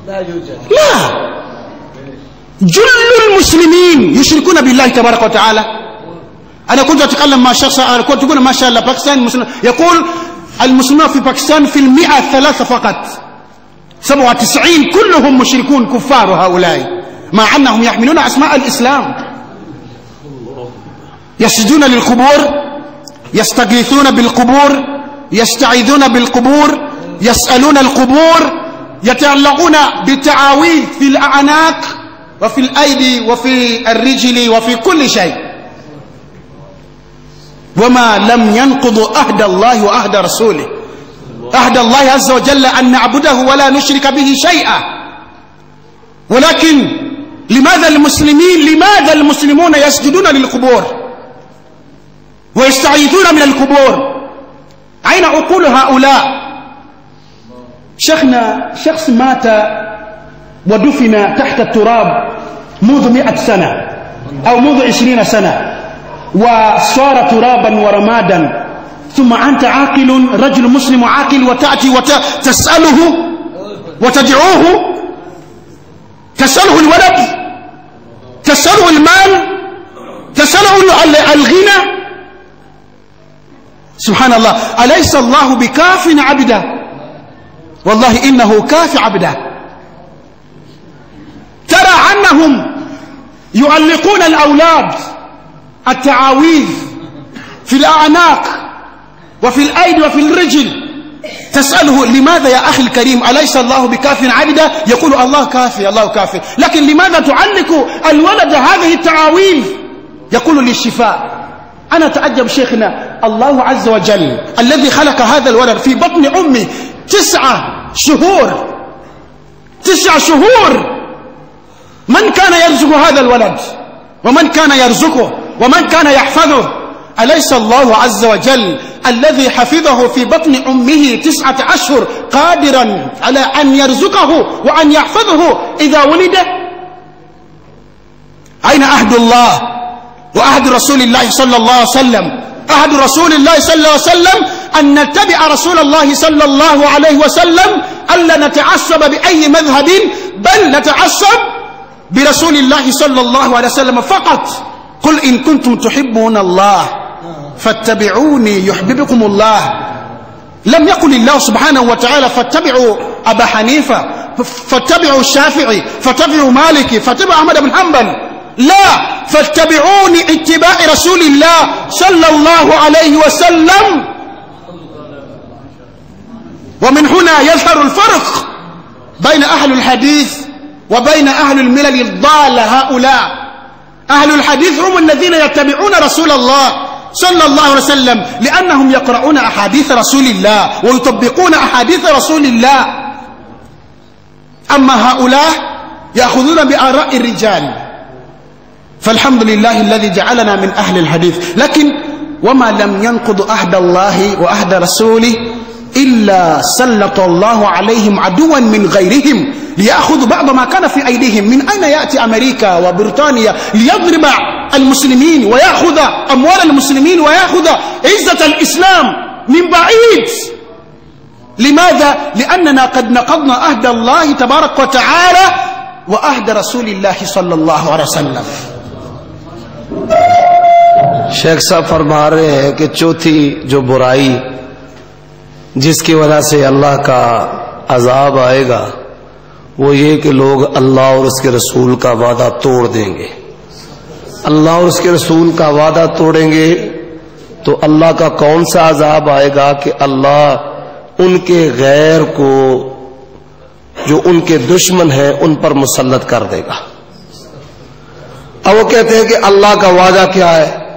لا، جل المسلمين يشركون بالله تبارك وتعالى. أنا كنت أتكلم مع شخص، أنا كنت أقول ما شاء الله باكستان مسلم، يقول المسلمون في باكستان في 100 3 فقط، 97 كلهم مشركون كفار هؤلاء، مع أنهم يحملون أسماء الإسلام، يسجدون للقبور، يستغيثون بالقبور، يستعيذون بالقبور، يسألون القبور، يتعلقون بالتعاويذ في الأعناق وفي الأيدي وفي الرجل وفي كل شيء، وما لم ينقض عهد الله وعهد رسوله، عهد الله عز وجل أن نعبده ولا نشرك به شيئا. ولكن لماذا المسلمون يسجدون للقبور ويستعيذون من القبور؟ أين عقول هؤلاء؟ شيخنا شخص مات ودفن تحت التراب منذ 100 سنة أو منذ 20 سنة وصار ترابا ورمادا، ثم أنت عاقل، رجل مسلم عاقل، وتأتي وتسأله وتدعوه، تسأله الولد، تسأله المال، تسأله الغنى. سبحان الله، أليس الله بكاف عبده؟ والله إنه كاف عبده. ترى أنهم يعلقون الأولاد التعاويذ في الأعناق وفي الأيدي وفي الرجل، تسأله لماذا يا أخي الكريم أليس الله بكاف عبده؟ يقول الله كافي الله كافي، لكن لماذا تعلق الولد هذه التعاويذ؟ يقول للشفاء. أنا أتعجب شيخنا، الله عز وجل الذي خلق هذا الولد في بطن أمه 9 شهور، 9 شهور، من كان يرزق هذا الولد ومن كان يرزقه ومن كان يحفظه؟ أليس الله عز وجل الذي حفظه في بطن أمه 9 أشهر قادرا على أن يرزقه وأن يحفظه إذا ولد؟ أين عهد الله وعهد رسول الله صلى الله عليه وسلم؟ عهد رسول الله صلى الله عليه وسلم أن نتبع رسول الله صلى الله عليه وسلم، ألا نتعصب بأي مذهب، بل نتعصب برسول الله صلى الله عليه وسلم فقط. قل إن كنتم تحبون الله فاتبعوني يحببكم الله. لم يقل الله سبحانه وتعالى فاتبعوا أبا حنيفة، فاتبعوا الشافعي، فاتبعوا مالكي، فاتبعوا أحمد بن حنبل، لا، فاتبعوني اتباع رسول الله صلى الله عليه وسلم. ومن هنا يظهر الفرق بين أهل الحديث وبين أهل الملل الضالة. هؤلاء أهل الحديث هم الذين يتبعون رسول الله صلى الله عليه وسلم، لأنهم يقرؤون أحاديث رسول الله ويطبقون أحاديث رسول الله. أما هؤلاء يأخذون بآراء الرجال، فالحمد لله الذي جعلنا من أهل الحديث. لكن وما لم ينقض عهد الله وعهد رسوله إلا سلط الله عليهم عدوا من غيرهم ليأخذوا بعض ما كان في أيديهم. من أين يأتي أمريكا وبريطانيا ليضرب المسلمين ويأخذ أموال المسلمين ويأخذ عزة الإسلام من بعيد؟ لماذا؟ لأننا قد نقضنا عهد الله تبارك وتعالى وعهد رسول الله صلى الله عليه وسلم. शेख साहब फरमा रहे हैं कि चौथी जो बुराई जिसकी वजह से अल्लाह का अजाब आएगा वो ये कि लोग अल्लाह और उसके रसूल का वादा तोड़ देंगे। अल्लाह और उसके रसूल का वादा तोड़ेंगे तो अल्लाह का कौन सा अजाब आएगा कि अल्लाह उनके गैर को जो उनके दुश्मन हैं उन पर मुसल्लत कर देगा। अब वो कहते हैं कि अल्लाह का वादा क्या है?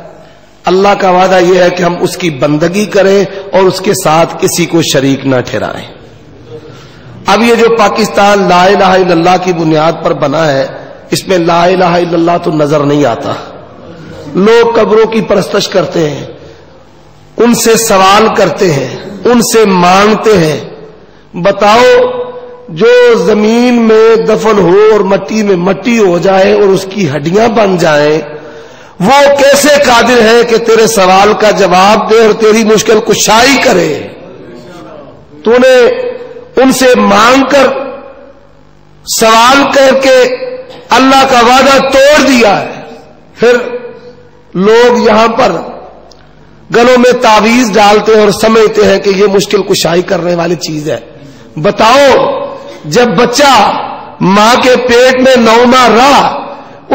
अल्लाह का वादा यह है कि हम उसकी बंदगी करें और उसके साथ किसी को शरीक न ठहराएं। अब ये जो पाकिस्तान ला इलाहा इल्लल्लाह की बुनियाद पर बना है, इसमें ला इलाहा इल्लल्लाह तो नजर नहीं आता। लोग कब्रों की परस्तश करते हैं, उनसे सवाल करते हैं, उनसे मांगते हैं। बताओ, जो जमीन में दफन हो और मट्टी में मट्टी हो जाए और उसकी हड्डियां बन जाएं, वो कैसे कादिर है कि तेरे सवाल का जवाब दे और तेरी मुश्किल कुशाई करे? तूने उनसे मांग कर سوال کر کے اللہ کا وعدہ توڑ دیا ہے، پھر لوگ یہاں پر گلوں میں تعویذ ڈالتے ہیں اور سمجھتے ہیں کہ یہ مشکل کشائی کرنے والی چیز ہے۔ بتاؤ، جب بچہ ماں کے پیٹ میں 9 ماہ رہا،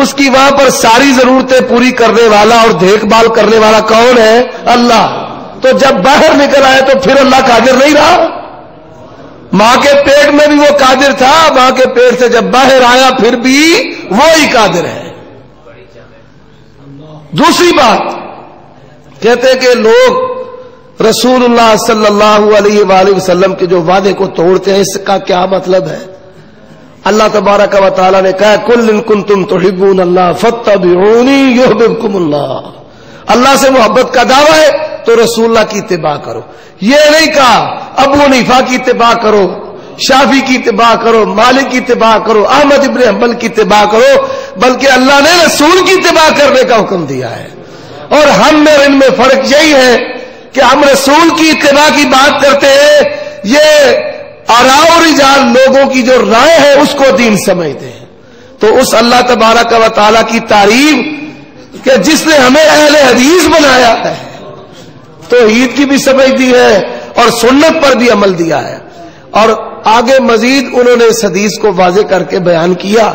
اس کی وہاں پر ساری ضرورتیں پوری کرنے والا اور دیکھ بھال کرنے والا کون ہے؟ اللہ۔ تو جب باہر نکل آئے تو پھر اللہ قادر نہیں رہا؟ ماں کے پیٹ میں بھی وہ قادر تھا، ماں کے پیٹ سے جب باہر آیا پھر بھی وہی قادر ہے۔ دوسری بات کہتے ہیں کہ لوگ رسول اللہ صلی اللہ علیہ وآلہ وسلم کے جو وعدے کو توڑتے ہیں، اس کا کیا مطلب ہے؟ اللہ تبارک و تعالی نے کہا قل ان کنتم تحبون اللہ فاتبعونی یحببکم اللہ۔ اللہ سے محبت کا دعویٰ ہے تو رسول اللہ کی اتباع کرو۔ یہ نہیں کہا ابو حنیفہ کی اتباع کرو، شافعی کی اتباع کرو، مالک کی اتباع کرو، احمد ابن حنبل کی اتباع کرو، بلکہ اللہ نے رسول کی اتباع کرنے کا حکم دیا ہے۔ اور ہم میں ان میں فرق یہی ہے کہ ہم رسول کی اتباع کی بات کرتے ہیں، یہ آراء و رجال لوگوں کی جو رائے ہے اس کو دین سمجھتے ہیں۔ تو اس اللہ تبارک و تعالی کی تعریف کہ جس نے ہمیں اہل حدیث بنایا ہے، توحید کی بھی سمجھ دی ہے اور سنت پر بھی عمل دیا ہے۔ اور آگے مزید انہوں نے اس حدیث کو واضح کر کے بیان کیا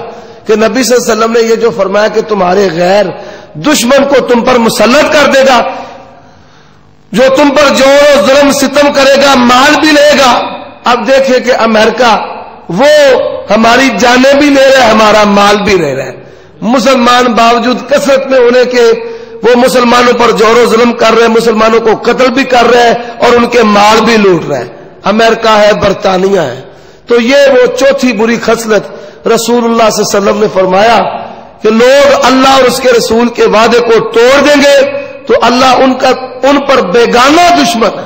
کہ نبی صلی اللہ علیہ وسلم نے یہ جو فرمایا کہ تمہارے غیر دشمن کو تم پر مسلط کر دے گا، جو تم پر جور و ظلم ستم کرے گا، مال بھی لے گا۔ اب دیکھیں کہ امریکہ وہ ہماری جانیں بھی لے رہا ہے، ہمارا مال بھی لے رہا ہے۔ مسلمان باوجود کثرت میں ہونے کے وہ مسلمانوں پر جور و ظلم کر رہے ہیں، مسلمانوں کو قتل بھی کر رہے ہیں اور ان کے مال بھی لوٹ رہے ہیں۔ امریکہ ہے، برطانیہ ہے۔ تو یہ وہ چوتھی بری خصلت رسول اللہ صلی اللہ علیہ وسلم نے فرمایا کہ لوگ اللہ اور اس کے رسول کے وعدے کو توڑ دیں گے تو اللہ ان پر بیگانہ دشمن ہے،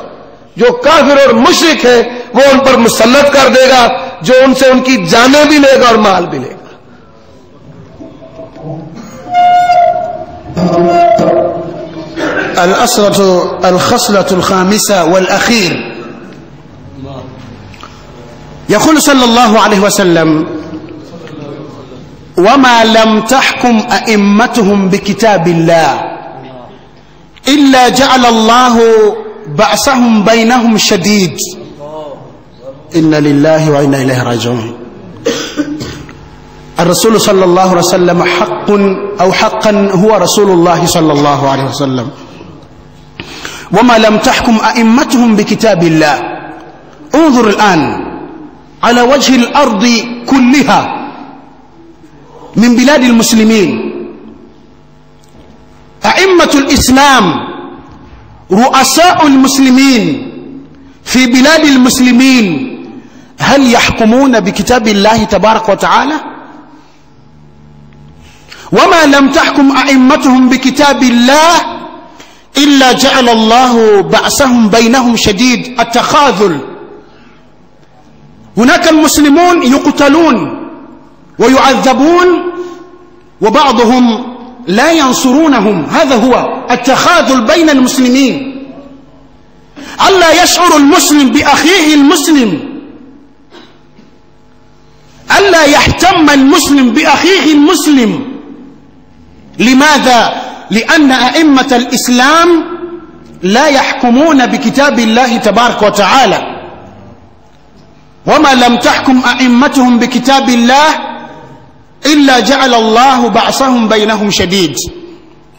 جو کافر اور مشرک ہے، وہ ان پر مسلط کر دے گا، جو ان سے ان کی جانیں بھی لے گا اور مال بھی لے گا۔ الخصلة الخامسة والأخير، يقول صلى الله عليه وسلم وما لم تحكم أئمتهم بكتاب الله إلا جعل الله بأسهم بينهم شديد. إن لله وإنا إليه راجعون. الرسول صلى الله عليه وسلم حق أو حقا هو رسول الله صلى الله عليه وسلم. وما لم تحكم أئمتهم بكتاب الله. انظر الآن على وجه الأرض كلها من بلاد المسلمين، أئمة الإسلام، رؤساء المسلمين في بلاد المسلمين، هل يحكمون بكتاب الله تبارك وتعالى؟ وما لم تحكم أئمتهم بكتاب الله إلا جعل الله بأسهم بينهم شديد. التخاذل، هناك المسلمون يقتلون ويعذبون وبعضهم لا ينصرونهم، هذا هو التخاذل بين المسلمين. ألا يشعر المسلم بأخيه المسلم، ألا يهتم المسلم بأخيه المسلم. لماذا؟ لأن أئمة الإسلام لا يحكمون بكتاب الله تبارك وتعالى. وما لم تحكم أئمتهم بكتاب الله إلا جعل الله بعثهم بينهم شديد.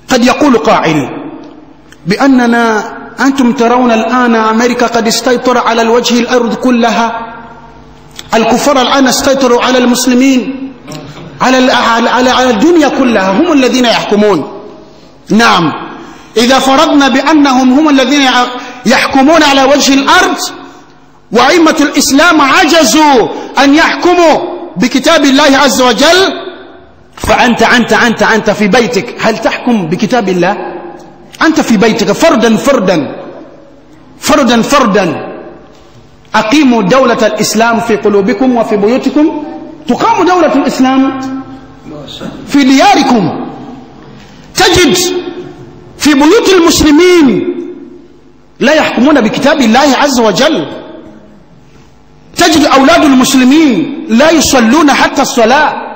قد يقول قائل بأننا أنتم ترون الآن أمريكا قد استيطر على الوجه الأرض كلها، الكفار الآن استيطروا على المسلمين، على الدنيا كلها، هم الذين يحكمون. نعم، إذا فرضنا بأنهم هم الذين يحكمون على وجه الأرض وأئمة الإسلام عجزوا أن يحكموا بكتاب الله عز وجل، فأنت أنت أنت أنت في بيتك هل تحكم بكتاب الله؟ أنت في بيتك فردا فردا فردا فردا أقيموا دولة الإسلام في قلوبكم وفي بيوتكم، تقام دولة الإسلام في دياركم. تجد في بيوت المسلمين لا يحكمون بكتاب الله عز وجل، تجد أولاد المسلمين لا يصلون حتى الصلاة